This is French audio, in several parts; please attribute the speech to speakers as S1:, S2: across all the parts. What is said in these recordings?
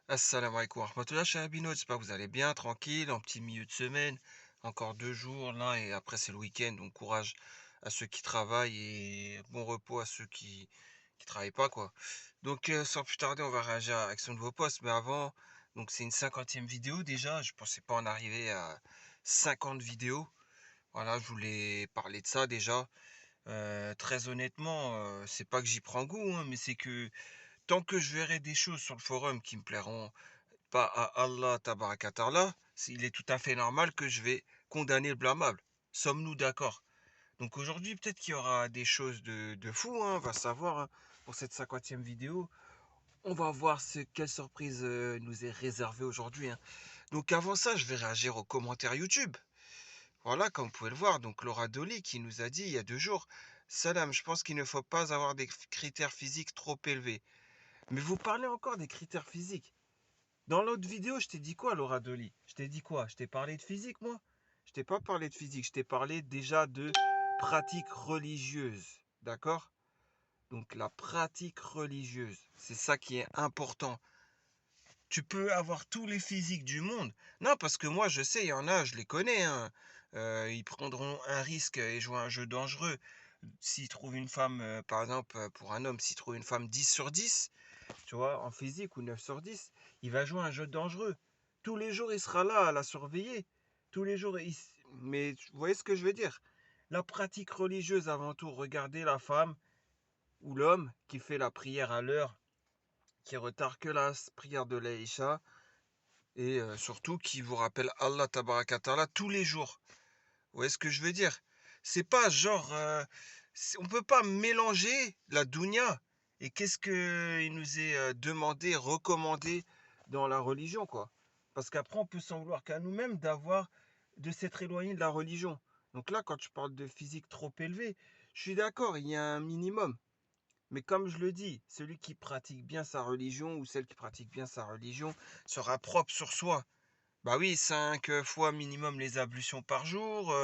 S1: Assalamu alaikum wa rahmatullah, cher Abino. J'espère que vous allez bien, tranquille, en petit milieu de semaine. Encore 2 jours là, et après c'est le week-end. Donc courage à ceux qui travaillent et bon repos à ceux qui travaillent pas, quoi. Donc sans plus tarder, on va réagir avec son nouveau post. Mais avant, donc c'est une 50e vidéo déjà. Je pensais pas en arriver à 50 vidéos. Voilà, je voulais parler de ça déjà. Très honnêtement, c'est pas que j'y prends goût, hein, mais c'est que tant que je verrai des choses sur le forum qui me plairont pas à Allah tabarakatarlah, il est tout à fait normal que je vais condamner le blâmable. Sommes-nous d'accord? Donc aujourd'hui, peut-être qu'il y aura des choses de fou, hein, on va savoir, hein, pour cette 50e vidéo. On va voir quelle surprise nous est réservée aujourd'hui, hein. Donc avant ça, je vais réagir aux commentaires YouTube. Voilà, comme vous pouvez le voir, donc Laura Dolly qui nous a dit il y a 2 jours, Salam, je pense qu'il ne faut pas avoir des critères physiques trop élevés. Mais vous parlez encore des critères physiques. Dans l'autre vidéo, je t'ai dit quoi, Laura Dolly? Je t'ai dit quoi? Je t'ai parlé de physique, moi? Je t'ai pas parlé de physique, je t'ai parlé déjà de pratique religieuse. D'accord? Donc la pratique religieuse, c'est ça qui est important. Tu peux avoir tous les physiques du monde. Non, parce que moi, je sais, il y en a, je les connais, hein. Ils prendront un risque et jouer un jeu dangereux. S'ils trouvent une femme, par exemple, pour un homme, s'il trouve une femme 10 sur 10, tu vois, en physique ou 9 sur 10, il va jouer un jeu dangereux. Tous les jours, il sera là à la surveiller. Tous les jours, mais vous voyez ce que je veux dire? La pratique religieuse avant tout, regardez la femme ou l'homme qui fait la prière à l'heure, qui retarde que la prière de l'Aïcha, et surtout qui vous rappelle Allah Tabarakatala tous les jours. Vous voyez ce que je veux dire? C'est pas genre, on peut pas mélanger la dounia et qu'est-ce que il nous est demandé, recommandé dans la religion, quoi. Parce qu'après, on peut s'en vouloir qu'à nous-mêmes de s'être éloigné de la religion. Donc là, quand tu parles de physique trop élevée, je suis d'accord, il y a un minimum. Mais comme je le dis, celui qui pratique bien sa religion ou celle qui pratique bien sa religion sera propre sur soi. Bah oui, 5 fois minimum les ablutions par jour.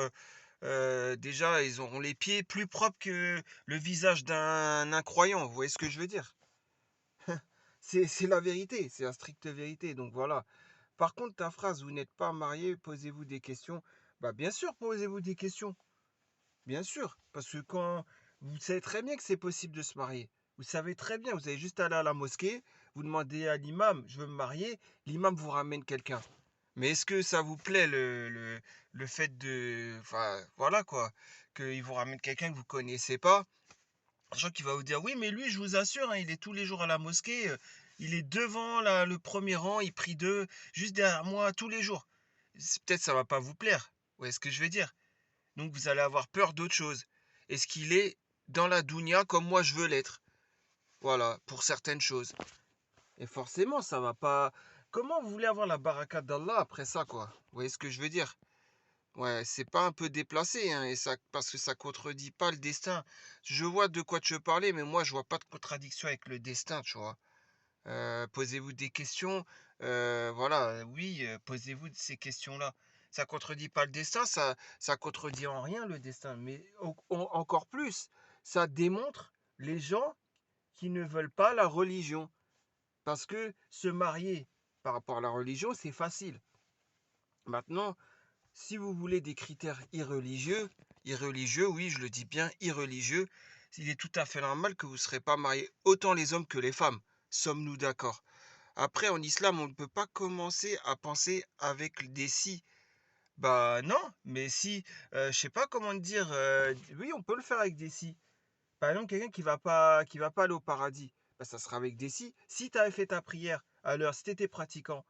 S1: Déjà, ils auront les pieds plus propres que le visage d'un incroyant. Vous voyez ce que je veux dire? C'est la vérité, c'est la stricte vérité. Donc voilà. Par contre, ta phrase, vous n'êtes pas marié, posez-vous des questions. Bah bien sûr, posez-vous des questions. Bien sûr. Parce que quand vous savez très bien que c'est possible de se marier. Vous savez très bien, vous avez juste à aller à la mosquée, vous demandez à l'imam, je veux me marier, l'imam vous ramène quelqu'un. Mais est-ce que ça vous plaît le fait de... Enfin, voilà quoi, qu'il vous ramène quelqu'un que vous connaissez pas, sachant qu'il va vous dire, oui, mais lui, je vous assure, hein, il est tous les jours à la mosquée, il est devant le premier rang, il prie juste derrière moi tous les jours. Peut-être ça va pas vous plaire. Vous voyez ce que je veux dire? Donc vous allez avoir peur d'autre chose. Est-ce qu'il est dans la dounia comme moi je veux l'être? Voilà, pour certaines choses. Et forcément, ça va pas. Comment vous voulez avoir la baraka d'Allah après ça, quoi? Vous voyez ce que je veux dire? Ouais, c'est pas un peu déplacé, hein, et ça, parce que ça contredit pas le destin. Je vois de quoi tu veux parler, mais moi, je vois pas de contradiction avec le destin, tu vois. Posez-vous des questions. Voilà, oui, posez-vous ces questions-là. Ça contredit pas le destin, ça contredit en rien le destin, mais encore plus, ça démontre les gens qui ne veulent pas la religion. Parce que se marier par rapport à la religion, c'est facile. Maintenant, si vous voulez des critères irreligieux, oui, je le dis bien, irreligieux, il est tout à fait normal que vous ne serez pas marié autant les hommes que les femmes. Sommes-nous d'accord? Après, en islam, on ne peut pas commencer à penser avec des si. Bah non, mais si, je sais pas comment te dire, oui, on peut le faire avec des si. Par exemple, quelqu'un qui va pas aller au paradis, bah, ça sera avec des si. Si tu avais fait ta prière à l'heure, si tu étais pratiquant,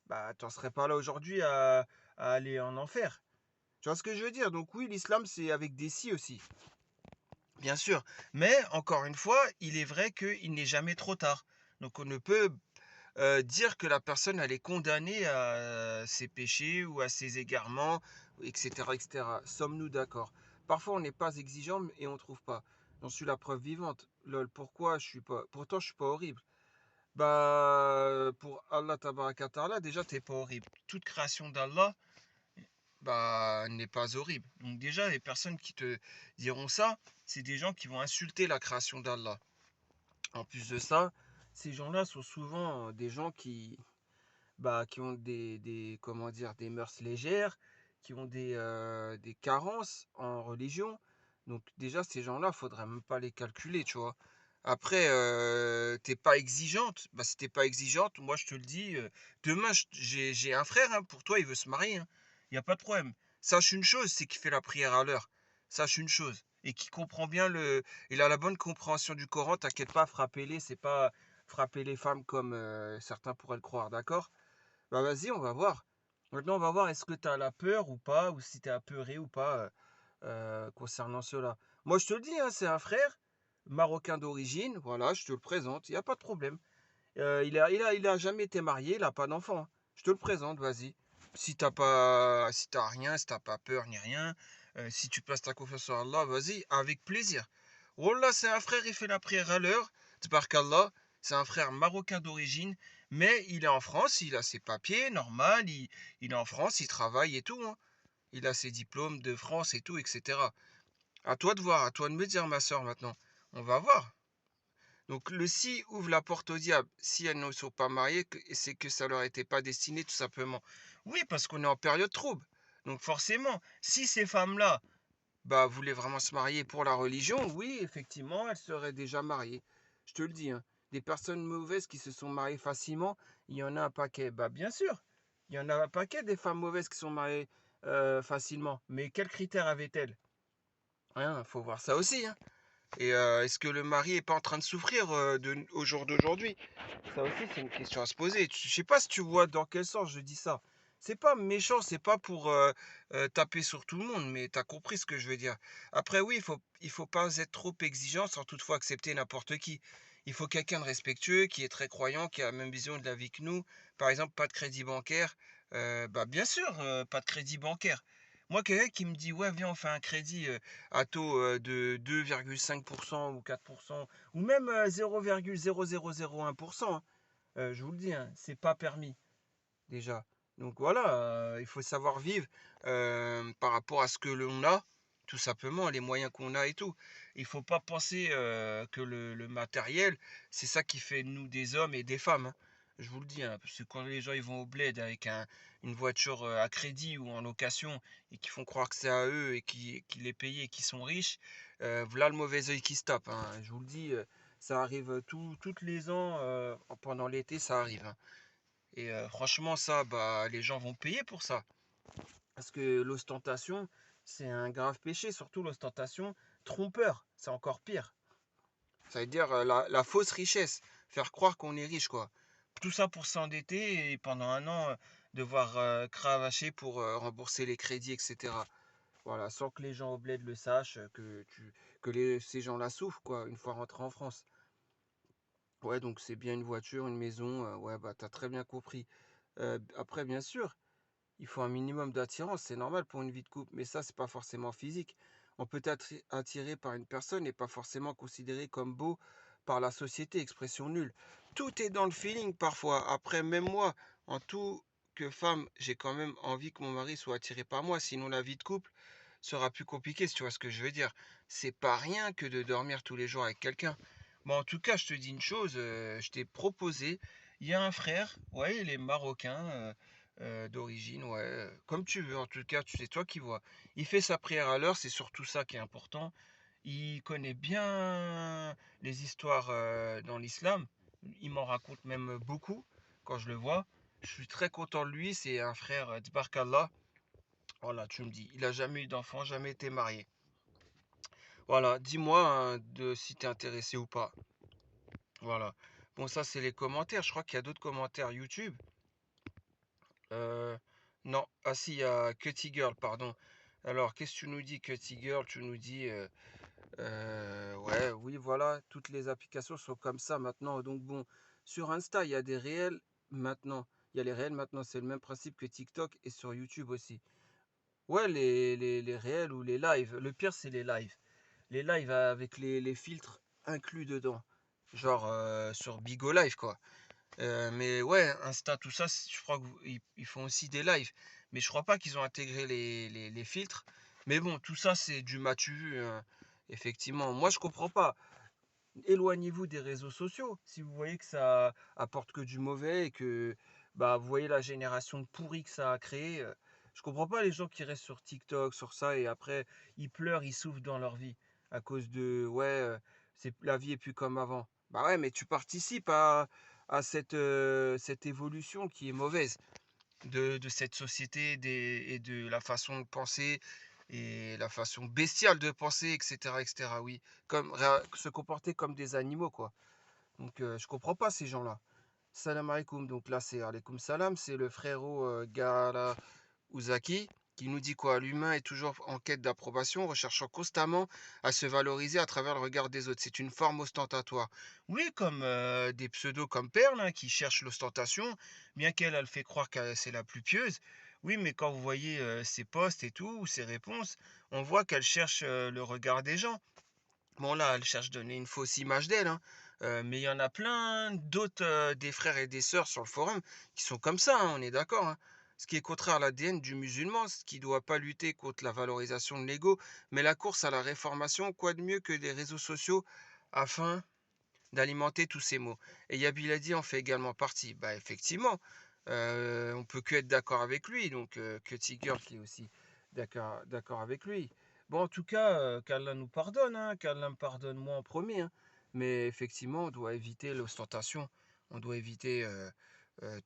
S1: bah, tu n'en serais pas là aujourd'hui à aller en enfer. Tu vois ce que je veux dire? Donc oui, l'islam, c'est avec des si aussi, bien sûr. Mais encore une fois, il est vrai qu'il n'est jamais trop tard. Donc on ne peut dire que la personne elle est condamnée à ses péchés ou à ses égarements, etc., etc. Sommes-nous d'accord? Parfois on n'est pas exigeant et on trouve pas. J'en suis la preuve vivante. Lol, pourquoi je suis pas. Pourtant je suis pas horrible. Bah pour Allah tabarakatala, déjà t'es pas horrible. Toute création d'Allah, bah n'est pas horrible. Donc déjà les personnes qui te diront ça, c'est des gens qui vont insulter la création d'Allah. En plus de ça, ces gens-là sont souvent des gens qui ont comment dire, des mœurs légères, qui ont des carences en religion. Donc déjà, ces gens-là, faudrait même pas les calculer, tu vois. Après, tu pas exigeante. Bah, si tu pas exigeante, moi je te le dis, demain j'ai un frère, hein, pour toi, il veut se marier, hein. Il y a pas de problème. Sache une chose, c'est qu'il fait la prière à l'heure. Sache une chose et qu'il comprend bien il a la bonne compréhension du Coran, t'inquiète pas, frappez-les, c'est pas frapper les femmes comme, certains pourraient le croire, d'accord? Bah vas-y, on va voir. Maintenant, on va voir est-ce que tu as la peur ou pas, ou si tu es apeuré ou pas concernant cela. Moi, je te le dis, hein, c'est un frère marocain d'origine, voilà, je te le présente, il n'y a pas de problème. Il a jamais été marié, il n'a pas d'enfant, hein. Je te le présente, vas-y. Si t'as rien, si t'as pas peur ni rien, si tu places ta confiance en Allah, vas-y, avec plaisir. Wallah, c'est un frère, il fait la prière à l'heure, Tabarakallah. C'est un frère marocain d'origine, mais il est en France, il a ses papiers, normal, il est en France, il travaille et tout, hein. Il a ses diplômes de France et tout, etc. À toi de voir, à toi de me dire, ma soeur, maintenant. On va voir. Donc le si ouvre la porte au diable. Si elles ne sont pas mariées, c'est que ça leur était pas destiné tout simplement. Oui, parce qu'on est en période trouble. Donc forcément, si ces femmes-là bah, voulaient vraiment se marier pour la religion, oui, effectivement, elles seraient déjà mariées. Je te le dis, hein. Des personnes mauvaises qui se sont mariées facilement, il y en a un paquet. Bah bien sûr, il y en a un paquet des femmes mauvaises qui sont mariées facilement. Mais quels critères avaient-elles? Hein, faut voir ça aussi, hein. Et est-ce que le mari est pas en train de souffrir au jour d'aujourd'hui? Ça aussi, c'est une question à se poser. Je sais pas si tu vois dans quel sens je dis ça. C'est pas méchant, c'est pas pour taper sur tout le monde, mais tu as compris ce que je veux dire. Après, oui, il faut pas être trop exigeant sans toutefois accepter n'importe qui. Il faut quelqu'un de respectueux, qui est très croyant, qui a la même vision de la vie que nous. Par exemple, pas de crédit bancaire. Bah bien sûr, pas de crédit bancaire. Moi, quelqu'un qui me dit, ouais, viens, on fait un crédit à taux de 2,5% ou 4%, ou même 0,0001%, hein. Je vous le dis, hein, c'est pas permis déjà. Donc voilà, il faut savoir vivre par rapport à ce que l'on a, tout simplement, les moyens qu'on a et tout. Il faut pas penser que le matériel, c'est ça qui fait de nous des hommes et des femmes, hein. Je vous le dis, hein, parce que quand les gens ils vont au bled avec une voiture à crédit ou en location et qui font croire que c'est à eux et qui les payent et qui sont riches, voilà le mauvais œil qui se tape, hein. Je vous le dis, ça arrive toutes les ans, pendant l'été, ça arrive, hein. Et franchement, ça, bah, les gens vont payer pour ça. Parce que l'ostentation, c'est un grave péché, surtout l'ostentation trompeur, c'est encore pire. Ça veut dire la fausse richesse, faire croire qu'on est riche, quoi. Tout ça pour s'endetter et pendant un an, devoir cravacher pour rembourser les crédits, etc. Voilà, sans que les gens au bled le sachent, ces gens-là souffrent, quoi, une fois rentrés en France. Ouais, donc c'est bien une voiture, une maison, ouais, bah, t'as très bien compris. Après, bien sûr, il faut un minimum d'attirance, c'est normal pour une vie de couple, mais ça, c'est pas forcément physique. On peut être attiré par une personne et pas forcément considéré comme beau par la société, expression nulle. Tout est dans le feeling parfois. Après, même moi, en tout que femme, j'ai quand même envie que mon mari soit attiré par moi, sinon la vie de couple sera plus compliquée, si tu vois ce que je veux dire. C'est pas rien que de dormir tous les jours avec quelqu'un. Bon, en tout cas, je te dis une chose, je t'ai proposé, il y a un frère, ouais, il est marocain, d'origine, ouais, comme tu veux, en tout cas, c'est toi qui vois. Il fait sa prière à l'heure, c'est surtout ça qui est important. Il connaît bien les histoires dans l'islam. Il m'en raconte même beaucoup quand je le vois. Je suis très content de lui, c'est un frère d'Barkallah. Voilà, tu me dis, il a jamais eu d'enfant, jamais été marié. Voilà, dis-moi hein, si t'es intéressé ou pas. Voilà. Bon, ça, c'est les commentaires. Je crois qu'il y a d'autres commentaires YouTube. Euh, non, ah si, il y a Cutty Girl, pardon. Alors, qu'est-ce que tu nous dis, Cutty Girl? Tu nous dis, ouais, oui, voilà, toutes les applications sont comme ça maintenant. Donc bon, sur Insta, il y a des réels maintenant. Il y a les réels maintenant, c'est le même principe que TikTok et sur YouTube aussi. Ouais, les réels ou les lives. Le pire, c'est les lives. Les lives avec les filtres inclus dedans. Genre sur Bigo Live, quoi. Mais ouais, Insta, tout ça, je crois qu'ils font aussi des lives. Mais je crois pas qu'ils ont intégré les filtres. Mais bon, tout ça, c'est du matu vu, hein. Effectivement, moi, je comprends pas. éloignez-vous des réseaux sociaux. Si vous voyez que ça apporte que du mauvais et que bah, vous voyez la génération pourrie que ça a créé, je comprends pas les gens qui restent sur TikTok, sur ça, et après ils pleurent, ils souffrent dans leur vie à cause de ouais, la vie est plus comme avant. Bah ouais, mais tu participes à cette évolution qui est mauvaise de cette société et de la façon de penser et la façon bestiale de penser, etc., etc. Oui, comme se comporter comme des animaux, quoi. Donc, je comprends pas ces gens-là. Salam alaikum. Donc là, c'est alaikum salam. C'est le frérot Gala Ouzaki, qui nous dit quoi? L'humain est toujours en quête d'approbation, recherchant constamment à se valoriser à travers le regard des autres. C'est une forme ostentatoire. Oui, comme des pseudos comme Perle, hein, qui cherchent l'ostentation, bien qu'elle, elle fait croire que c'est la plus pieuse. Oui, mais quand vous voyez ses posts et tout, ou ses réponses, on voit qu'elle cherche le regard des gens. Bon, là, elle cherche à donner une fausse image d'elle, hein. Mais il y en a plein d'autres, des frères et des sœurs sur le forum qui sont comme ça, hein, on est d'accord, hein. Ce qui est contraire à l'ADN du musulman, ce qui ne doit pas lutter contre la valorisation de l'ego, mais la course à la réformation, quoi de mieux que des réseaux sociaux afin d'alimenter tous ces mots. Et Yabiladi en fait également partie. Bah effectivement, on peut que être d'accord avec lui, donc que Tigger qui est aussi d'accord avec lui. Bon, en tout cas, qu'Allah nous pardonne, hein, qu'Allah me pardonne moi en premier, hein. Mais effectivement, on doit éviter l'ostentation, on doit éviter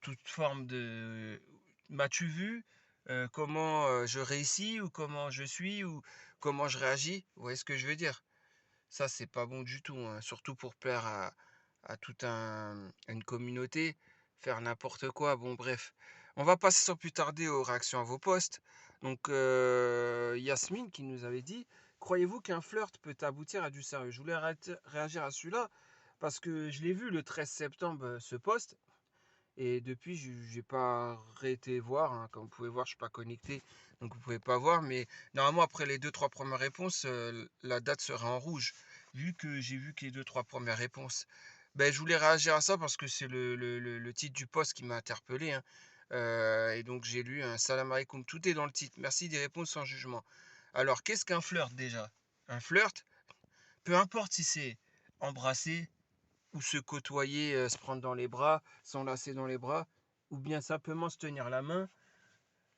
S1: toute forme de m'as-tu vu, comment je réussis, ou comment je suis, ou comment je réagis. Vous voyez ce que je veux dire? Ça, c'est pas bon du tout, hein, surtout pour plaire à toute une communauté, faire n'importe quoi. Bon, bref. On va passer sans plus tarder aux réactions à vos posts. Donc, Yasmine qui nous avait dit, croyez-vous qu'un flirt peut aboutir à du sérieux? Je voulais réagir à celui-là parce que je l'ai vu le 13 septembre, ce post. Et depuis, je n'ai pas arrêté voir, hein. Comme vous pouvez voir, je suis pas connecté, donc vous pouvez pas voir. Mais normalement, après les deux, trois premières réponses, la date sera en rouge. Vu que j'ai vu que les deux, trois premières réponses, ben, je voulais réagir à ça parce que c'est le titre du post qui m'a interpellé, hein. Et donc j'ai lu un salam alaikum. Tout est dans le titre. Merci des réponses sans jugement. Alors, qu'est-ce qu'un flirt déjà? Un flirt, peu importe si c'est embrasser, ou se côtoyer, se prendre dans les bras, s'enlacer dans les bras, ou bien simplement se tenir la main,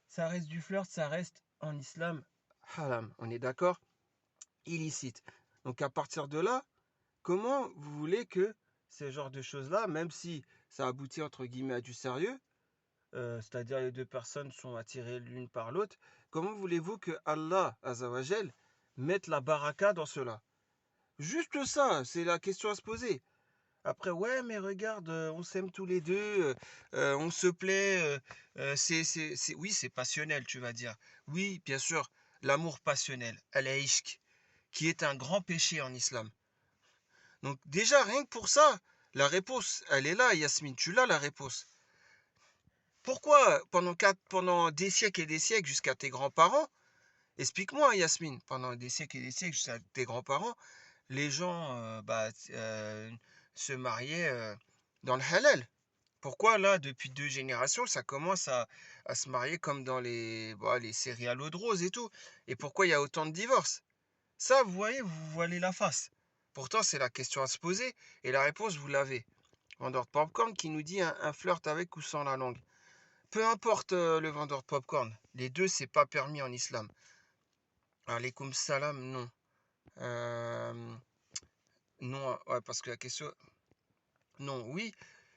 S1: ça reste du flirt, ça reste en islam haram. On est d'accord? Illicite. Donc à partir de là, comment vous voulez que ces genres de choses-là, même si ça aboutit entre guillemets à du sérieux, c'est-à-dire les deux personnes sont attirées l'une par l'autre, comment voulez-vous que Allah Azawajel mette la baraka dans cela? Juste ça, c'est la question à se poser. Après, ouais, mais regarde, on s'aime tous les deux, on se plaît, oui, c'est passionnel, tu vas dire. Oui, bien sûr, l'amour passionnel, al-ishq, qui est un grand péché en islam. Donc déjà, rien que pour ça, la réponse, elle est là, Yasmine, tu l'as la réponse. Pourquoi pendant des siècles et des siècles jusqu'à tes grands-parents, explique-moi, Yasmine, pendant des siècles et des siècles jusqu'à tes grands-parents, les gens se mariaient dans le halal? Pourquoi là, depuis deux générations, ça commence à se marier comme dans les séries à l'eau de rose et tout? Et pourquoi il y a autant de divorces? Ça, vous voyez, vous voilez la face. Pourtant, c'est la question à se poser, et la réponse, vous l'avez. Vendeur de popcorn qui nous dit un flirt avec ou sans la langue. Peu importe le vendeur de popcorn, les deux, c'est pas permis en islam. Alaykoum salam, non. Euh, non, ouais, parce que la question. Non, oui.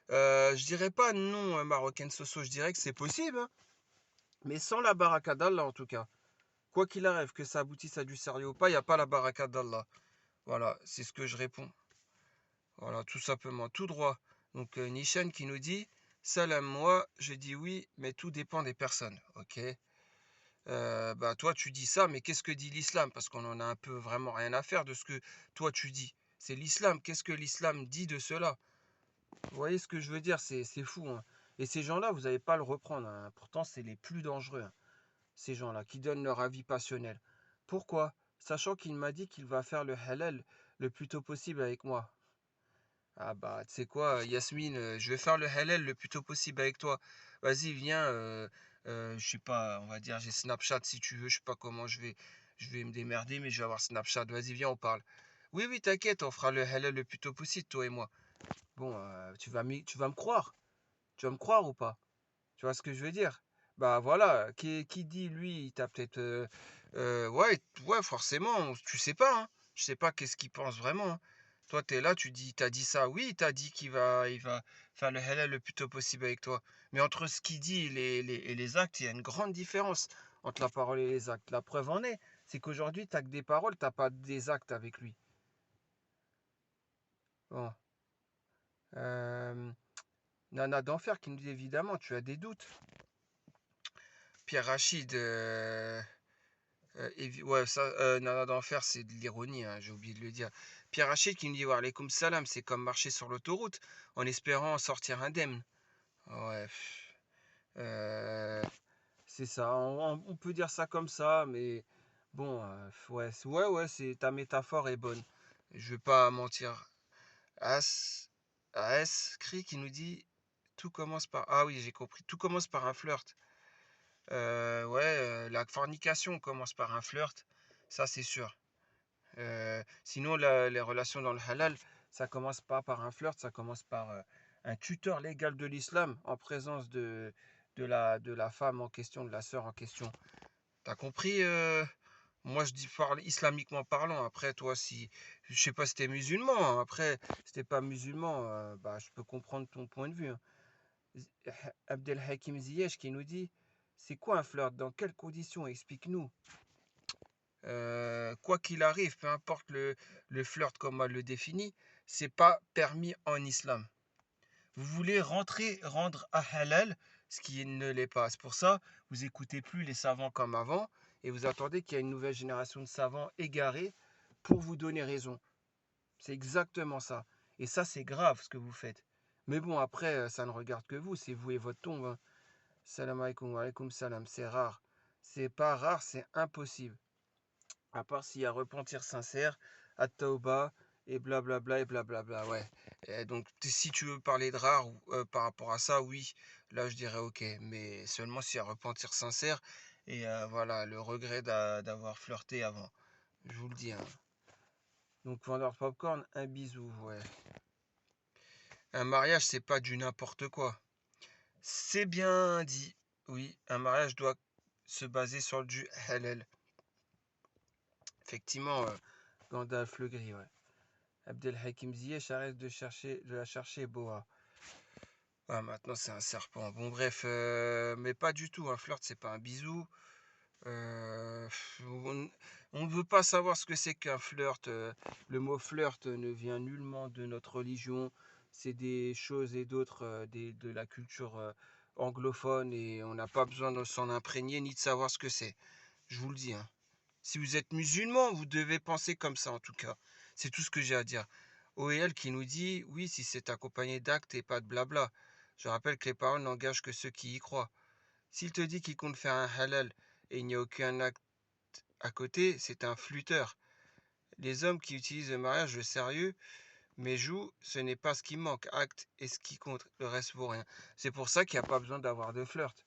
S1: Je dirais pas non, marocaine Soso, je dirais que c'est possible, hein. Mais sans la baraka d'Allah en tout cas. Quoi qu'il arrive, que ça aboutisse à du sérieux ou pas, il n'y a pas la baraka d'Allah. Voilà, c'est ce que je réponds. Voilà, tout simplement, tout droit. Donc Nishan qui nous dit, salam, moi, je dis oui, mais tout dépend des personnes. Ok. Bah toi tu dis ça, mais qu'est-ce que dit l'islam? Parce qu'on en a un peu vraiment rien à faire de ce que toi tu dis. C'est l'islam. Qu'est-ce que l'islam dit de cela? Vous voyez ce que je veux dire? C'est fou, hein. Et ces gens-là, vous n'allez pas le reprendre, hein. Pourtant, c'est les plus dangereux, hein, ces gens-là, qui donnent leur avis passionnel. Pourquoi? Sachant qu'il m'a dit qu'il va faire le halal le plus tôt possible avec moi. Ah bah, tu sais quoi, Yasmine, je vais faire le halal le plus tôt possible avec toi. Vas-y, viens, je sais pas, on va dire, j'ai Snapchat si tu veux, je sais pas comment je vais me démerder, mais je vais avoir Snapchat. Vas-y, viens, on parle. Oui, oui, t'inquiète, on fera le halal le plus tôt possible, toi et moi. Bon, tu vas me croire. Tu vas me croire ou pas? Tu vois ce que je veux dire? Bah voilà, qui dit lui, il t'a peut-être. Ouais, ouais, forcément, tu sais pas, hein. Je sais pas qu'est-ce qu'il pense vraiment, hein. Toi, t'es là, tu dis, t'as dit ça. Oui, il t'a dit il va faire le halal le plus tôt possible avec toi. Mais entre ce qu'il dit et les actes, il y a une grande différence entre la parole et les actes. La preuve en est, c'est qu'aujourd'hui, t'as que des paroles, t'as pas des actes avec lui. Bon. Euh, Nana d'enfer qui nous dit évidemment, tu as des doutes. Pierre Rachid, ouais, ça, Nana d'enfer, c'est de l'ironie, hein, j'ai oublié de le dire. Pierre Rachid qui nous dit, wa alaykoum salam, c'est comme marcher sur l'autoroute en espérant en sortir indemne. Ouais, euh, c'est ça, on peut dire ça comme ça, mais bon, ouais, ouais, ta métaphore est bonne. Je vais pas mentir. As, Cri qui nous dit, tout commence par, ah oui, j'ai compris, tout commence par un flirt. Ouais, la fornication commence par un flirt, ça c'est sûr. Sinon, les relations dans le halal, ça commence pas par un flirt, ça commence par un tuteur légal de l'islam en présence de la femme en question, de la sœur en question. T'as compris? Moi, je dis parle islamiquement parlant. Après, toi, si je sais pas si t'es musulman, hein. Après, si t'es pas musulman, bah, je peux comprendre ton point de vue, hein. Abdelhakim Ziyech qui nous dit, c'est quoi un flirt? Dans quelles conditions? Explique-nous. Quoi qu'il arrive, peu importe le flirt comme elle le définit, c'est pas permis en islam. Vous voulez rendre à halal ce qui ne l'est pas. C'est pour ça, vous écoutez plus les savants comme avant et vous attendez qu'il y ait une nouvelle génération de savants égarés pour vous donner raison. C'est exactement ça. Et ça, c'est grave ce que vous faites. Mais bon, après, ça ne regarde que vous, c'est vous et votre tombe, hein. Salam alaikum, wa alaikum salam, c'est rare. C'est pas rare, c'est impossible. À part s'il y a repentir sincère, at-tauba, et blablabla, et blablabla, ouais. Et donc, si tu veux parler de rare par rapport à ça, oui, là je dirais ok. Mais seulement s'il y a repentir sincère, et voilà, le regret d'avoir flirté avant. Je vous le dis, hein. Donc, vendeur de popcorn, un bisou, ouais. Un mariage, c'est pas du n'importe quoi. C'est bien dit. Oui, un mariage doit se baser sur du halal. Effectivement, Gandalf le gris, ouais. Abdelhakim Ziyech arrête de la chercher, Boa. Ah, maintenant c'est un serpent. Bon, bref, mais pas du tout. Un flirt, c'est pas un bisou. Euh, on ne veut pas savoir ce que c'est qu'un flirt. Le mot flirt ne vient nullement de notre religion. C'est des choses et d'autres de la culture anglophone et on n'a pas besoin de s'en imprégner ni de savoir ce que c'est. Je vous le dis, hein. Si vous êtes musulman, vous devez penser comme ça en tout cas. C'est tout ce que j'ai à dire. OEL qui nous dit, oui, si c'est accompagné d'actes et pas de blabla. Je rappelle que les paroles n'engagent que ceux qui y croient. S'il te dit qu'il compte faire un halal et il n'y a aucun acte à côté, c'est un flûteur. Les hommes qui utilisent le mariage au sérieux, mais jouent, ce n'est pas ce qui manque. Acte est ce qui compte, le reste vaut rien. C'est pour ça qu'il n'y a pas besoin d'avoir de flirt.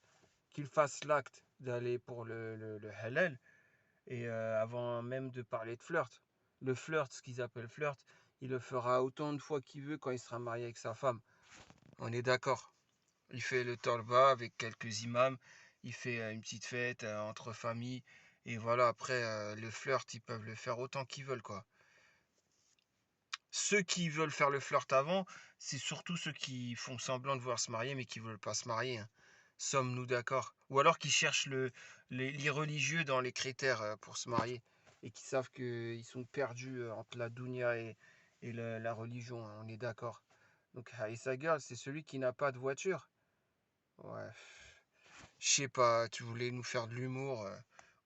S1: Qu'il fasse l'acte d'aller pour le halal, et avant même de parler de flirt. Le flirt, ce qu'ils appellent flirt, il le fera autant de fois qu'il veut quand il sera marié avec sa femme. On est d'accord. Il fait le tolba avec quelques imams, il fait une petite fête entre familles, et voilà, après, le flirt, ils peuvent le faire autant qu'ils veulent, quoi. Ceux qui veulent faire le flirt avant, c'est surtout ceux qui font semblant de vouloir se marier, mais qui veulent pas se marier, hein. Sommes-nous d'accord? Ou alors qui cherchent les religieux dans les critères pour se marier et qui savent qu'ils sont perdus entre la dunya et la religion, hein, on est d'accord. Donc Aïssa Girl, c'est celui qui n'a pas de voiture. Ouais, je sais pas, tu voulais nous faire de l'humour.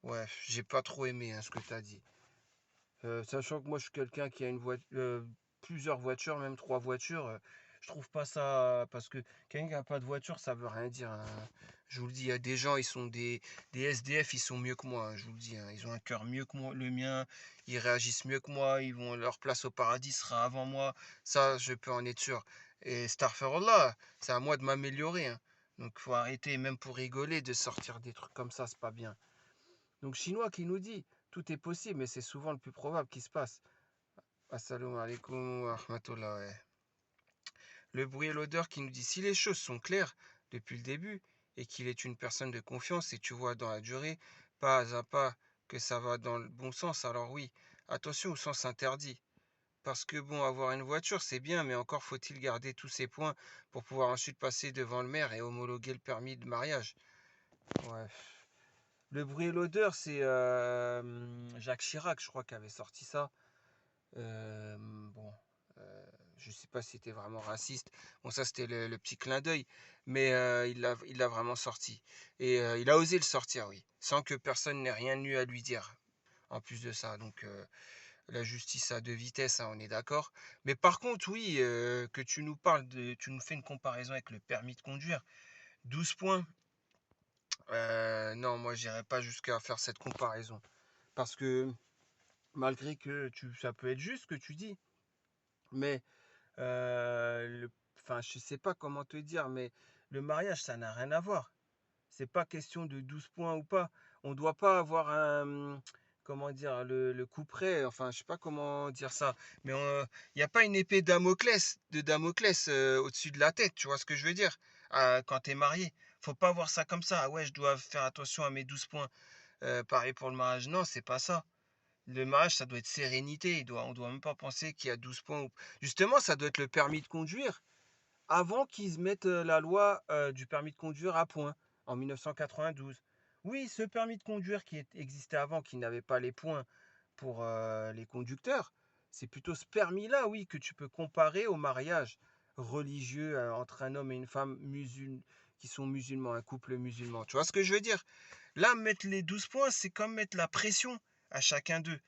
S1: Ouais, j'ai pas trop aimé hein, ce que t'as dit. Sachant que moi je suis quelqu'un qui a plusieurs voitures, même trois voitures, je trouve pas ça. Parce que quelqu'un qui n'a pas de voiture, ça veut rien dire, hein. Je vous le dis, il y a des gens, des SDF, ils sont mieux que moi, hein, je vous le dis, hein. Ils ont un cœur mieux que moi, le mien, ils réagissent mieux que moi, leur place au paradis sera avant moi. Ça, je peux en être sûr. Et Starferollah, c'est à moi de m'améliorer, hein. Donc faut arrêter, même pour rigoler, de sortir des trucs comme ça, c'est pas bien. Donc Chinois qui nous dit, tout est possible, mais c'est souvent le plus probable qui se passe. Assalamu alaikum wa rahmatullah. Ouais. Le bruit et l'odeur qui nous dit si les choses sont claires depuis le début et qu'il est une personne de confiance et tu vois dans la durée, pas à pas, que ça va dans le bon sens, alors oui, attention au sens interdit. Parce que bon, avoir une voiture, c'est bien, mais encore faut-il garder tous ces points pour pouvoir ensuite passer devant le maire et homologuer le permis de mariage. Ouais. Le bruit et l'odeur, c'est Jacques Chirac, je crois, qui avait sorti ça. Bon, je sais pas si c'était vraiment raciste. Bon, ça c'était le petit clin d'œil, mais il l'a vraiment sorti. Et il a osé le sortir, oui, sans que personne n'ait rien eu à lui dire. En plus de ça, donc la justice a deux vitesses, hein, on est d'accord. Mais par contre, oui, que tu nous fais une comparaison avec le permis de conduire. 12 points. Non, moi j'irai pas jusqu'à faire cette comparaison. Parce que malgré que ça peut être juste ce que tu dis, mais enfin, je sais pas comment te dire, mais le mariage, ça n'a rien à voir. C'est pas question de 12 points ou pas. On doit pas avoir comment dire, le coup près. Enfin, je sais pas comment dire ça. Mais il n'y a pas une épée de Damoclès au-dessus de la tête. Tu vois ce que je veux dire? Quand tu es marié. Faut pas voir ça comme ça. Ah ouais, je dois faire attention à mes 12 points. Pareil pour le mariage. Non, c'est pas ça. Le mariage, ça doit être sérénité. On doit même pas penser qu'il y a 12 points. Justement, ça doit être le permis de conduire avant qu'ils mettent la loi du permis de conduire à point en 1992. Oui, ce permis de conduire qui existait avant, qui n'avait pas les points pour les conducteurs, c'est plutôt ce permis-là, oui, que tu peux comparer au mariage religieux entre un homme et une femme qui sont musulmans, un couple musulman. Tu vois ce que je veux dire? Là, mettre les 12 points, c'est comme mettre la pression à chacun d'eux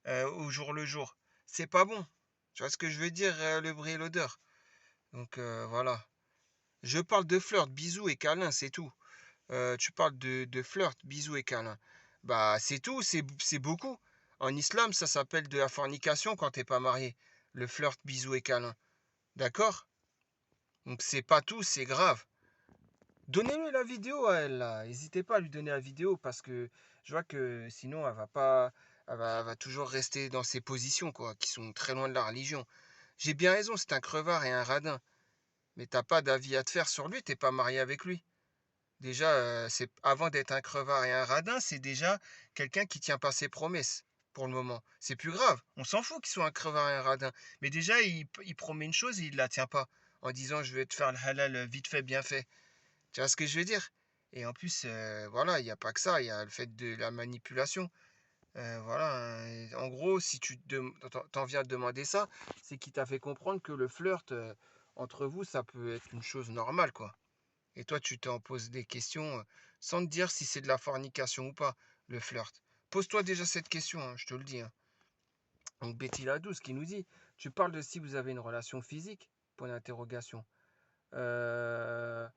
S1: au jour le jour. C'est pas bon. Tu vois ce que je veux dire, le bruit et l'odeur. Donc voilà. Je parle de flirt, bisous et câlins, c'est tout. Tu parles de flirt, bisous et câlins. Bah c'est tout, c'est beaucoup. En islam, ça s'appelle de la fornication quand t'es pas marié. Le flirt, bisous et câlins. D'accord? Donc c'est pas tout, c'est grave. Donnez-lui la vidéo à elle là. N'hésitez pas à lui donner la vidéo parce que je vois que sinon elle va pas, elle va toujours rester dans ses positions quoi, qui sont très loin de la religion. J'ai bien raison, c'est un crevard et un radin. Mais t'as pas d'avis à te faire sur lui, t'es pas marié avec lui. Déjà, c'est avant d'être un crevard et un radin, c'est déjà quelqu'un qui tient pas ses promesses pour le moment. C'est plus grave. On s'en fout qu'il soit un crevard et un radin. Mais déjà, il promet une chose et il la tient pas en disant je vais te faire le halal vite fait, bien fait. Tu vois ce que je veux dire? Et en plus, voilà, il n'y a pas que ça, il y a le fait de la manipulation. Voilà, en gros, si t'en viens de demander ça, c'est qu'il t'a fait comprendre que le flirt entre vous, ça peut être une chose normale, quoi. Et toi, tu t'en poses des questions sans te dire si c'est de la fornication ou pas, le flirt. Pose-toi déjà cette question, hein, je te le dis, hein. Donc Betty Ladouce qui nous dit, tu parles de si vous avez une relation physique? Point d'interrogation. Euh,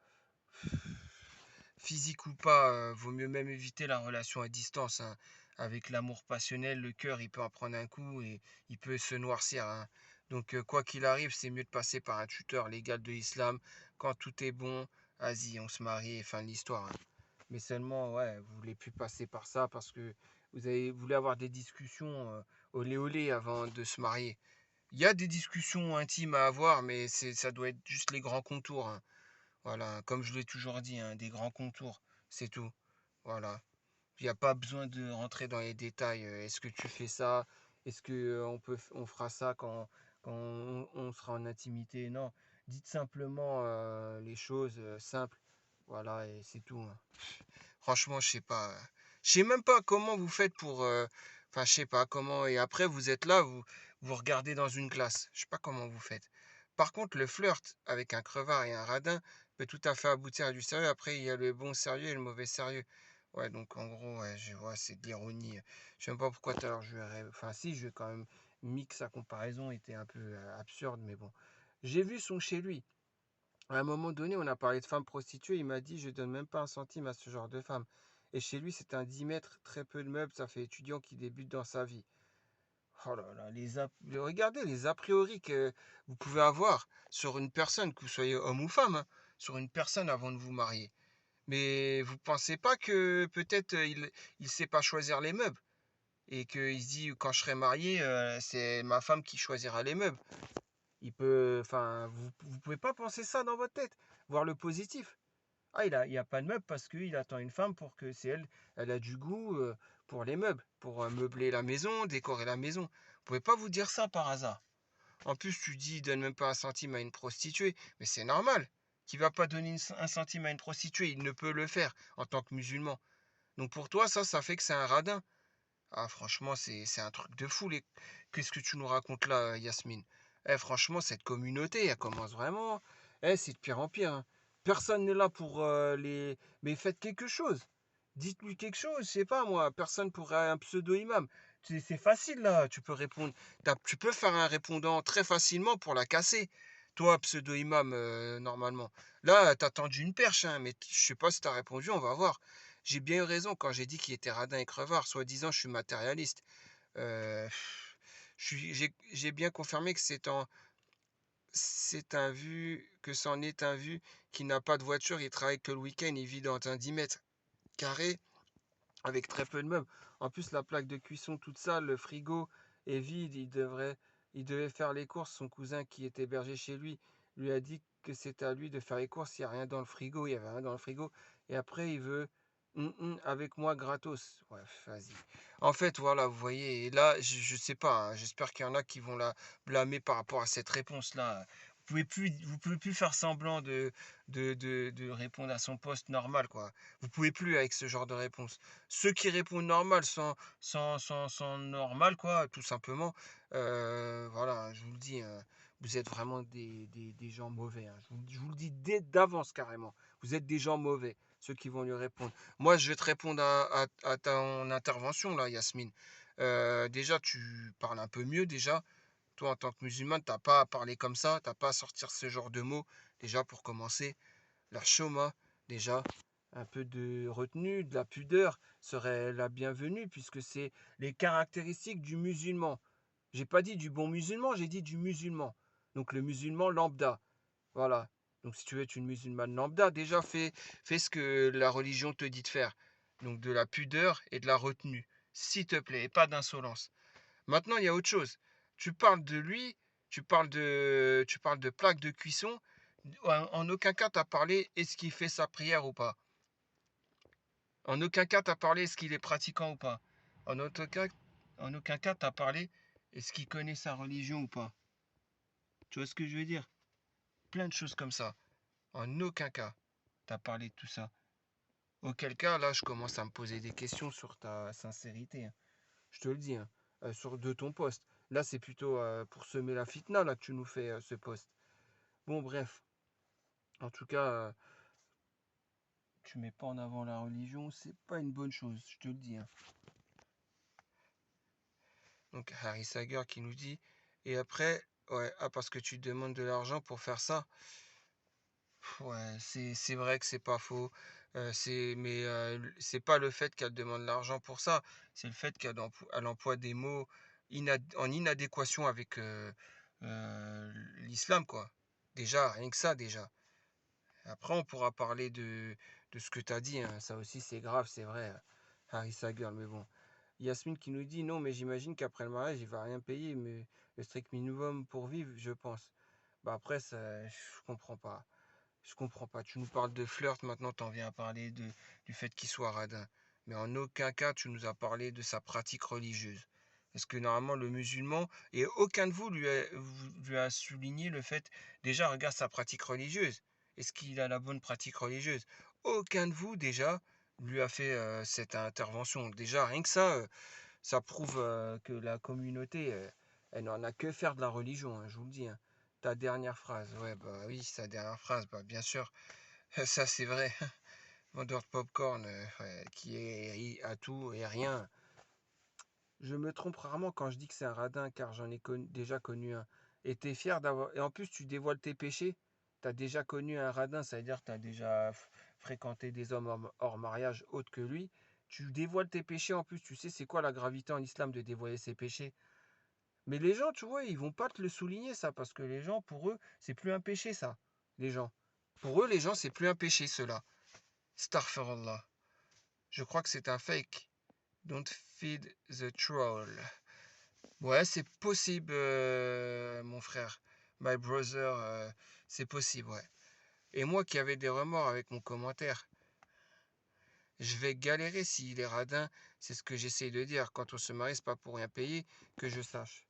S1: Physique ou pas, vaut mieux même éviter la relation à distance, hein. Avec l'amour passionnel, le cœur, il peut en prendre un coup et il peut se noircir, hein. Donc, quoi qu'il arrive, c'est mieux de passer par un tuteur légal de l'islam. Quand tout est bon, vas-y, on se marie et fin de l'histoire, hein. Mais seulement, ouais, vous voulez plus passer par ça parce que vous voulez avoir des discussions olé olé avant de se marier. Il y a des discussions intimes à avoir, mais ça doit être juste les grands contours, hein. Voilà, comme je l'ai toujours dit, hein, des grands contours, c'est tout. Voilà. Il n'y a pas besoin de rentrer dans les détails. Est-ce que tu fais ça? Est-ce que on fera ça quand on sera en intimité? Non. Dites simplement les choses simples. Voilà, et c'est tout, hein. Franchement, je sais pas. Je sais même pas comment vous faites pour. Enfin, je sais pas comment. Et après, vous êtes là, vous regardez dans une classe. Je sais pas comment vous faites. Par contre, le flirt avec un crevard et un radin peut tout à fait aboutir à du sérieux. Après, il y a le bon sérieux et le mauvais sérieux. Ouais, donc en gros, ouais, je vois, c'est de l'ironie. Je sais même pas pourquoi tout à l'heure je vais. Enfin, si, je vais quand même. Mix sa comparaison était un peu absurde, mais bon. J'ai vu son chez lui. À un moment donné, on a parlé de femmes prostituées. Il m'a dit, je donne même pas un centime à ce genre de femme. Et chez lui, c'est un 10 mètres, très peu de meubles. Ça fait étudiant qui débute dans sa vie. Oh là là, regardez les a priori que vous pouvez avoir sur une personne, que vous soyez homme ou femme, hein, sur une personne avant de vous marier. Mais vous pensez pas que peut-être il sait pas choisir les meubles? et qu'il se dit quand je serai marié, c'est ma femme qui choisira les meubles. Il peut, enfin, vous pouvez pas penser ça dans votre tête, voir le positif. Ah, il y a pas de meubles parce qu'il attend une femme pour que c'est elle, elle a du goût pour les meubles, pour meubler la maison, décorer la maison. Vous pouvez pas vous dire ça par hasard. En plus, tu dis, donne même pas un centime à une prostituée, mais c'est normal. Qui va pas donner un centime à une prostituée, il ne peut le faire en tant que musulman. Donc pour toi, ça fait que c'est un radin. Ah, franchement, c'est un truc de fou. Qu'est-ce que tu nous racontes là, Yasmine? Eh, franchement, cette communauté, elle commence vraiment. Eh, c'est de pire en pire, hein. Personne n'est là pour les. Mais faites quelque chose. Dites-lui quelque chose, je sais pas moi. Personne pourrait un pseudo-imam. C'est facile là, tu peux répondre. Tu peux faire un répondant très facilement pour la casser. Toi, pseudo-imam, normalement. Là, t'as tendu une perche, hein, mais je sais pas si t'as répondu, on va voir. J'ai bien eu raison quand j'ai dit qu'il était radin et crevard. Soi-disant, je suis matérialiste. Euh, j'ai bien confirmé que c'est un vu, que c'en est un vu qui n'a pas de voiture, il travaille que le week-end, il vit dans un 10 mètres carrés avec très peu de meubles. En plus, la plaque de cuisson toute sale, le frigo est vide, il devait faire les courses. Son cousin qui est hébergé chez lui a dit que c'était à lui de faire les courses. Il n'y a rien dans le frigo, il y avait rien dans le frigo. Et après, il veut avec moi gratos. Bref, vas-y. En fait, voilà, vous voyez, et là, je sais pas, hein, j'espère qu'il y en a qui vont la blâmer par rapport à cette réponse-là. Vous pouvez plus faire semblant de répondre à son poste normal, quoi. Vous pouvez plus avec ce genre de réponse. Ceux qui répondent normal sans normal, quoi, tout simplement. Voilà, je vous le dis, hein, vous êtes vraiment des gens mauvais, hein. Je vous le dis d'avance carrément. Vous êtes des gens mauvais, ceux qui vont lui répondre. Moi, je vais te répondre à ton intervention, là, Yasmine. Déjà, tu parles un peu mieux, déjà. Toi, en tant que musulman, t'as pas à parler comme ça, t'as pas à sortir ce genre de mots, déjà, pour commencer. La chôma, déjà, un peu de retenue, de la pudeur serait la bienvenue puisque c'est les caractéristiques du musulman. J'ai pas dit du bon musulman, j'ai dit du musulman. Donc le musulman lambda. Voilà. Donc si tu veux être une musulmane lambda, déjà fais ce que la religion te dit de faire. Donc de la pudeur et de la retenue. S'il te plaît, et pas d'insolence. Maintenant, il y a autre chose. Tu parles de lui, tu parles de plaque de cuisson. En aucun cas, tu as parlé est-ce qu'il fait sa prière ou pas. En aucun cas, tu as parlé est-ce qu'il est pratiquant ou pas. En aucun cas, en aucun cas, tu as parlé est-ce qu'il connaît sa religion ou pas. Tu vois ce que je veux dire? Plein de choses comme ça. En aucun cas, tu as parlé de tout ça. Auquel cas, là, je commence à me poser des questions sur ta sincérité, hein. Je te le dis, hein, de ton poste. Là, c'est plutôt pour semer la fitna là, que tu nous fais ce poste. Bon, bref. En tout cas, tu mets pas en avant la religion, c'est pas une bonne chose, je te le dis, hein. Donc, Harry Sager qui nous dit, et après, ouais, ah, parce que tu demandes de l'argent pour faire ça. Ouais, c'est vrai que c'est pas faux. C'est pas le fait qu'elle demande l'argent pour ça, c'est le fait qu'elle emploie des mots en inadéquation avec l'islam, quoi. Déjà, rien que ça, déjà. Après, on pourra parler de ce que tu as dit, hein. Ça aussi, c'est grave, c'est vrai, Harry Sager, mais bon. Yasmine qui nous dit non, mais j'imagine qu'après le mariage, il va rien payer, mais le strict minimum pour vivre, je pense. Bah après, ça, je comprends pas. Je comprends pas. Tu nous parles de flirt, maintenant t'en viens à parler du fait qu'il soit radin. Mais en aucun cas tu nous as parlé de sa pratique religieuse. Parce que normalement le musulman, et aucun de vous lui a souligné le fait, déjà regarde sa pratique religieuse. Est-ce qu'il a la bonne pratique religieuse? Aucun de vous déjà lui a fait cette intervention. Déjà rien que ça prouve que la communauté, elle n'en a que faire de la religion, hein, je vous le dis, hein. Ta dernière phrase, ouais, bah oui, sa dernière phrase, bah bien sûr, ça c'est vrai. Vendeur de popcorn ouais, qui est à tout et rien. Je me trompe rarement quand je dis que c'est un radin car déjà connu un. Et t'es fier d'avoir. Et en plus, tu dévoiles tes péchés. T'as déjà connu un radin, ça veut dire que t'as déjà fréquenté des hommes hors mariage autres que lui. Tu dévoiles tes péchés en plus, tu sais c'est quoi la gravité en islam de dévoiler ses péchés. Mais les gens, tu vois, ils vont pas te le souligner ça, parce que les gens, pour eux, c'est plus un péché ça. Les gens. Pour eux, les gens, c'est plus un péché cela. Starfirullah. Je crois que c'est un fake Don't feed the troll. Ouais, c'est possible, mon frère. My brother, c'est possible, ouais. Et moi qui avais des remords avec mon commentaire, je vais galérer s'il est radin. C'est ce que j'essaye de dire. Quand on se marie, c'est pas pour rien payer, que je sache.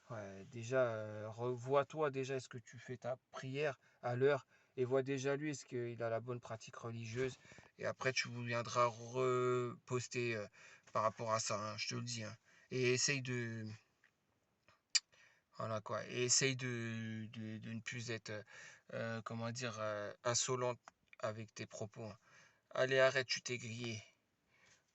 S1: Ouais, déjà, revois-toi déjà, est-ce que tu fais ta prière à l'heure et vois déjà lui, est-ce qu'il a la bonne pratique religieuse et après tu viendras reposter par rapport à ça, hein, je te le dis, hein. Et essaye de, voilà quoi, et essaye de ne plus être, comment dire, insolente avec tes propos, hein. Allez, arrête, tu t'es grillé.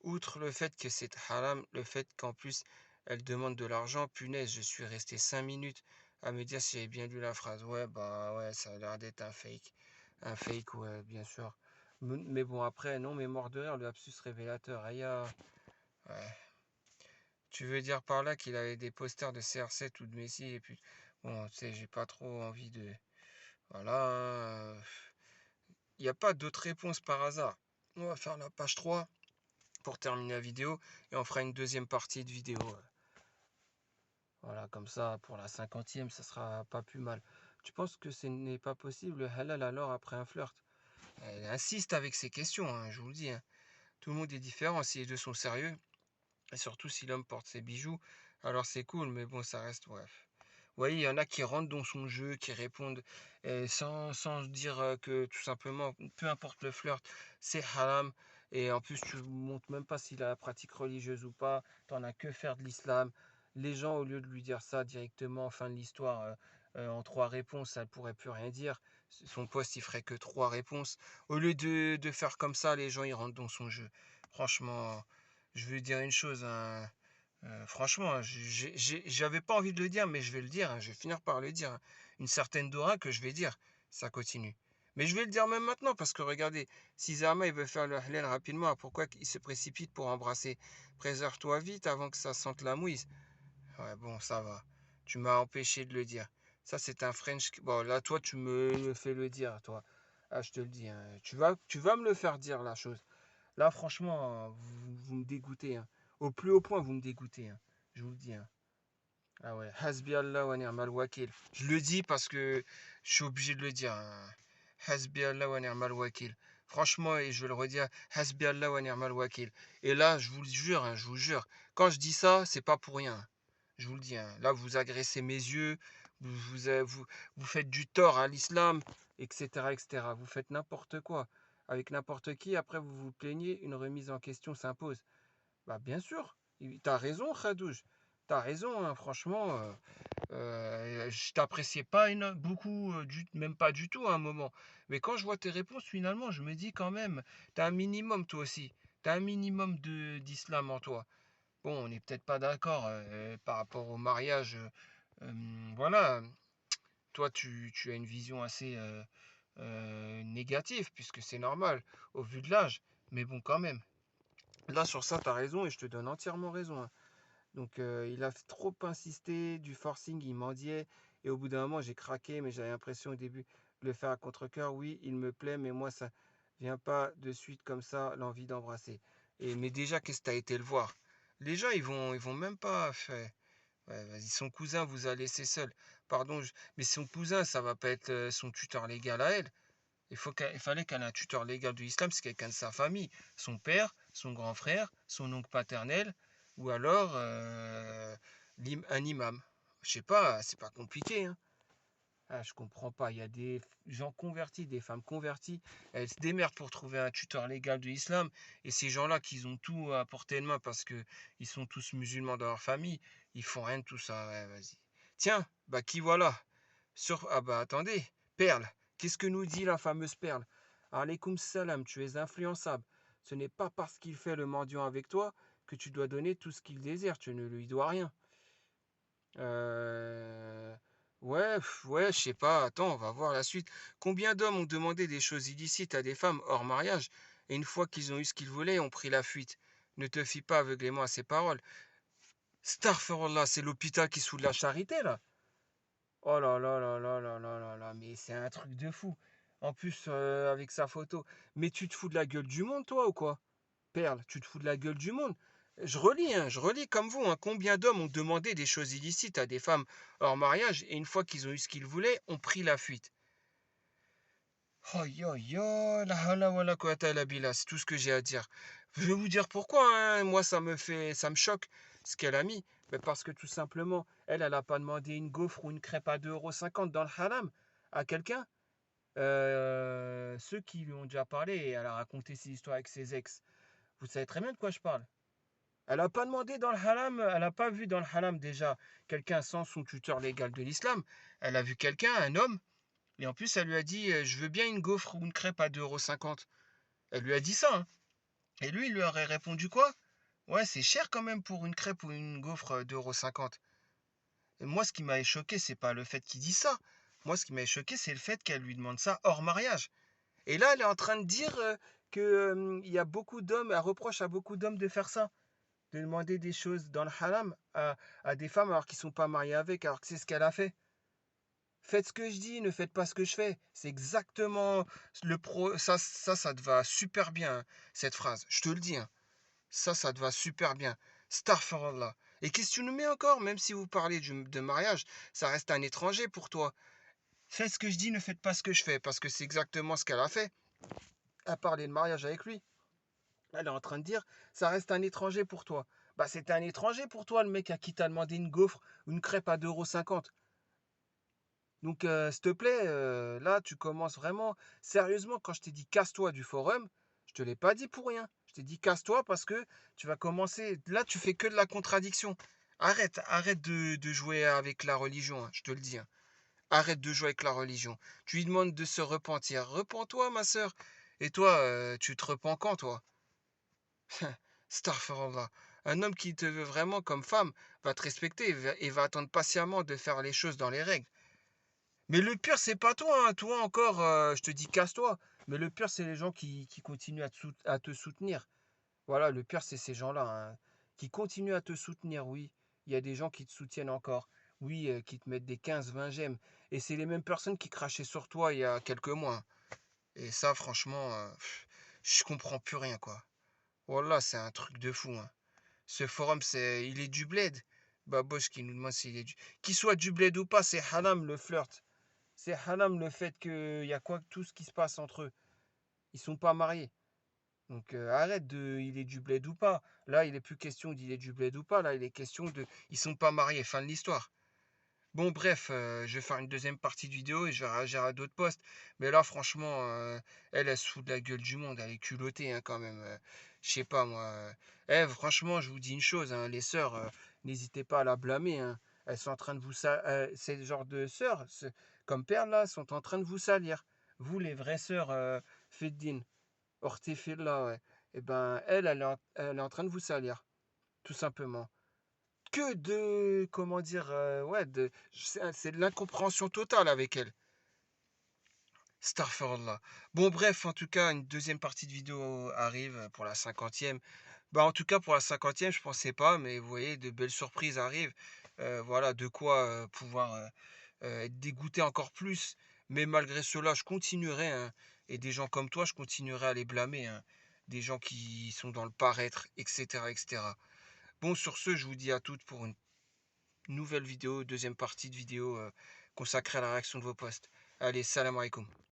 S1: Outre le fait que c'est haram, le fait qu'en plus elle demande de l'argent, punaise, je suis resté 5 minutes à me dire si j'avais bien lu la phrase. Ouais, bah ouais, ça a l'air d'être un fake. Un fake, ouais, bien sûr. Mais bon, après, non, mais mort de rire, le lapsus révélateur. Aïe, ah, ouais. Tu veux dire par là qu'il avait des posters de CR7 ou de Messi et puis. Bon, tu sais, j'ai pas trop envie de. Voilà. Il n'y a pas d'autre réponse par hasard. On va faire la page 3 pour terminer la vidéo et on fera une deuxième partie de vidéo. Voilà, comme ça, pour la 50e, ça sera pas plus mal. Tu penses que ce n'est pas possible le halal alors après un flirt? Elle insiste avec ses questions, hein, je vous le dis, hein. Tout le monde est différent si les deux sont sérieux, et surtout si l'homme porte ses bijoux, alors c'est cool, mais bon, ça reste, bref. Vous voyez, il y en a qui rentrent dans son jeu, qui répondent sans dire que tout simplement, peu importe le flirt, c'est haram. Et en plus, tu ne montres même pas s'il a la pratique religieuse ou pas. Tu n'en as que faire de l'islam. Les gens, au lieu de lui dire ça directement en fin de l'histoire, en trois réponses, ça ne pourrait plus rien dire. Son poste, il ferait que trois réponses. Au lieu de faire comme ça, les gens, ils rentrent dans son jeu. Franchement, je veux dire une chose, hein. Franchement, hein, j'avais pas envie de le dire, mais je vais le dire, hein, je vais finir par le dire, hein. Une certaine Dora que je vais dire, ça continue. Mais je vais le dire même maintenant, parce que regardez, si Zama il veut faire le halal rapidement, pourquoi il se précipite pour embrasser? Préserve-toi vite avant que ça sente la mouise. Ouais, bon, ça va. Tu m'as empêché de le dire. Ça, c'est un French. Bon, là, toi, tu me le fais le dire, toi. Ah, je te le dis, hein. Tu vas me le faire dire, la chose. Là, franchement, vous me dégoûtez, hein. Au plus haut point, vous me dégoûtez, hein. Je vous le dis, hein. Ah ouais, Hasbi Allah wa ni'mal wakil. Je le dis parce que je suis obligé de le dire, hein. Hasbi Allah wa ni'mal wakil. Franchement, et je vais le redire, Hasbi Allah wa ni'mal wakil. Et là, je vous le jure, hein, je vous jure, quand je dis ça, c'est pas pour rien. Je vous le dis, hein. Là, vous agressez mes yeux, vous faites du tort à l'islam, etc., etc. Vous faites n'importe quoi. Avec n'importe qui, après, vous vous plaignez, une remise en question s'impose. Bah, bien sûr, t'as raison, Khadouj. T'as raison, hein, franchement. Je t'appréciais pas beaucoup, même pas du tout à un moment. Mais quand je vois tes réponses, finalement, je me dis quand même, t'as un minimum toi aussi. T'as un minimum d'islam en toi. Bon, on n'est peut-être pas d'accord par rapport au mariage. Voilà, toi, tu as une vision assez négative, puisque c'est normal, au vu de l'âge. Mais bon, quand même. Là, sur ça, tu as raison et je te donne entièrement raison, hein. Donc, il a trop insisté, du forcing, il mendiait. Et au bout d'un moment, j'ai craqué, mais j'avais l'impression au début de le faire à contre-cœur. Oui, il me plaît, mais moi, ça vient pas de suite comme ça, l'envie d'embrasser. Mais déjà, qu'est-ce que tu as été le voir? Les gens, ils vont même pas faire. Ouais, vas-y, son cousin vous a laissé seul. Pardon, mais son cousin, ça va pas être son tuteur légal à elle. Il fallait qu'elle ait un tuteur légal de l'islam, c'est quelqu'un de sa famille. Son père, son grand frère, son oncle paternel, ou alors un imam. Je sais pas, c'est pas compliqué, hein. Ah, je comprends pas. Il y a des gens convertis, des femmes converties. Elles se démerdent pour trouver un tuteur légal de l'islam. Et ces gens-là, qui ont tout à portée de main parce que ils sont tous musulmans dans leur famille, ils font rien de tout ça. Ouais, vas-y. Tiens, bah qui voilà? Ah bah attendez, Perle. Qu'est-ce que nous dit la fameuse Perle? Alaykoum salam, tu es influençable. Ce n'est pas parce qu'il fait le mendiant avec toi que tu dois donner tout ce qu'il désire. Tu ne lui dois rien. Euh, Ouais, ouais, je sais pas. Attends, on va voir la suite. Combien d'hommes ont demandé des choses illicites à des femmes hors mariage et une fois qu'ils ont eu ce qu'ils voulaient, ont pris la fuite? Ne te fie pas aveuglément à ces paroles. Starfirullah, c'est l'hôpital qui soude la charité, là. Oh là là là là là là là là, mais c'est un truc de fou. En plus, avec sa photo. Mais tu te fous de la gueule du monde, toi, ou quoi? Perle, tu te fous de la gueule du monde. Je relis comme vous, hein. Combien d'hommes ont demandé des choses illicites à des femmes hors mariage et une fois qu'ils ont eu ce qu'ils voulaient, ont pris la fuite. Oh yo yo, la hawla wa la quwwata illa billah, c'est tout ce que j'ai à dire. Je vais vous dire pourquoi, hein. Moi, ça me choque ce qu'elle a mis. Mais parce que tout simplement, elle a pas demandé une gaufre ou une crêpe à 2,50 € dans le haram à quelqu'un. Ceux qui lui ont déjà parlé et elle a raconté ses histoires avec ses ex, vous savez très bien de quoi je parle. Elle n'a pas demandé dans le haram, elle n'a pas vu dans le haram déjà quelqu'un sans son tuteur légal de l'islam. Elle a vu quelqu'un, un homme, et en plus elle lui a dit je veux bien une gaufre ou une crêpe à 2,50 €. Elle lui a dit ça, hein. Et lui, il lui aurait répondu quoi? Ouais, c'est cher quand même pour une crêpe ou une gaufre 2,50 €. Et moi, ce qui m'avait choqué, c'est pas le fait qu'il dise ça. Moi, ce qui m'avait choqué, c'est le fait qu'elle lui demande ça hors mariage. Et là, elle est en train de dire que il y a beaucoup d'hommes, elle reproche à beaucoup d'hommes de faire ça, de demander des choses dans le haram à des femmes alors qu'ils ne sont pas mariés avec, alors que c'est ce qu'elle a fait. Faites ce que je dis, ne faites pas ce que je fais. C'est exactement ça te va super bien, hein, cette phrase. Je te le dis, hein. Ça te va super bien. Starfallah. Et qu'est-ce que tu nous mets encore? Même si vous parlez de mariage, ça reste un étranger pour toi. Faites ce que je dis, ne faites pas ce que je fais, parce que c'est exactement ce qu'elle a fait. À parler de mariage avec lui. Elle est en train de dire, ça reste un étranger pour toi. Bah, c'était un étranger pour toi, le mec à qui t'a demandé une gaufre ou une crêpe à 2,50 €. Donc, s'il te plaît, là, tu commences vraiment sérieusement. Quand je t'ai dit casse-toi du forum, je te l'ai pas dit pour rien. Je t'ai dit casse-toi parce que tu vas commencer. Là, tu fais que de la contradiction. Arrête de jouer avec la religion, hein, je te le dis, hein. Arrête de jouer avec la religion. Tu lui demandes de se repentir. Repens-toi, ma sœur. Et toi, tu te repens quand, toi? Astaghfirullah. Un homme qui te veut vraiment comme femme va te respecter et va attendre patiemment de faire les choses dans les règles. Mais le pire, c'est pas toi, hein. Toi encore, je te dis casse-toi. Mais le pire, c'est les gens qui continuent à te soutenir. Voilà, le pire, c'est ces gens-là, hein, qui continuent à te soutenir. Oui, il y a des gens qui te soutiennent encore. Oui, qui te mettent des 15, 20 j'aime. Et c'est les mêmes personnes qui crachaient sur toi il y a quelques mois. Et ça, franchement, je comprends plus rien, quoi. Voilà, c'est un truc de fou, hein. Ce forum, il est du bled. Baboche qui nous demande s'il est du... Qu'il soit du bled ou pas, c'est haram le flirt. C'est haram le fait qu'il y a quoi tout ce qui se passe entre eux. Ils sont pas mariés. Donc arrête de il est du bled ou pas. Là, il n'est plus question d'il est du bled ou pas. Là, il est question de ils sont pas mariés. Fin de l'histoire. Bon, bref, je vais faire une deuxième partie de vidéo et je vais réagir à d'autres posts. Mais là, franchement, elle se fout de la gueule du monde. Elle est culottée, hein, quand même. Je sais pas, moi. Franchement, je vous dis une chose, hein, les sœurs, n'hésitez pas à la blâmer, hein. Elles sont en train de vous c'est le genre de sœurs, comme Perle, là, sont en train de vous salir. Vous, les vraies sœurs, Feddin, Ortefilla, ouais. Eh ben, elle est en train de vous salir, tout simplement. Que de, comment dire, ouais, c'est de l'incompréhension totale avec elle. Starfall. Bon, bref, en tout cas, une deuxième partie de vidéo arrive pour la 50e. Bah, en tout cas, pour la 50e, je pensais pas, mais vous voyez, de belles surprises arrivent. Voilà, de quoi pouvoir être dégoûté encore plus. Mais malgré cela, je continuerai, hein. Et des gens comme toi, je continuerai à les blâmer, hein. Des gens qui sont dans le paraître, etc., etc. Bon, sur ce, je vous dis à toutes pour une nouvelle vidéo, deuxième partie de vidéo consacrée à la réaction de vos posts. Allez, salam alaikum.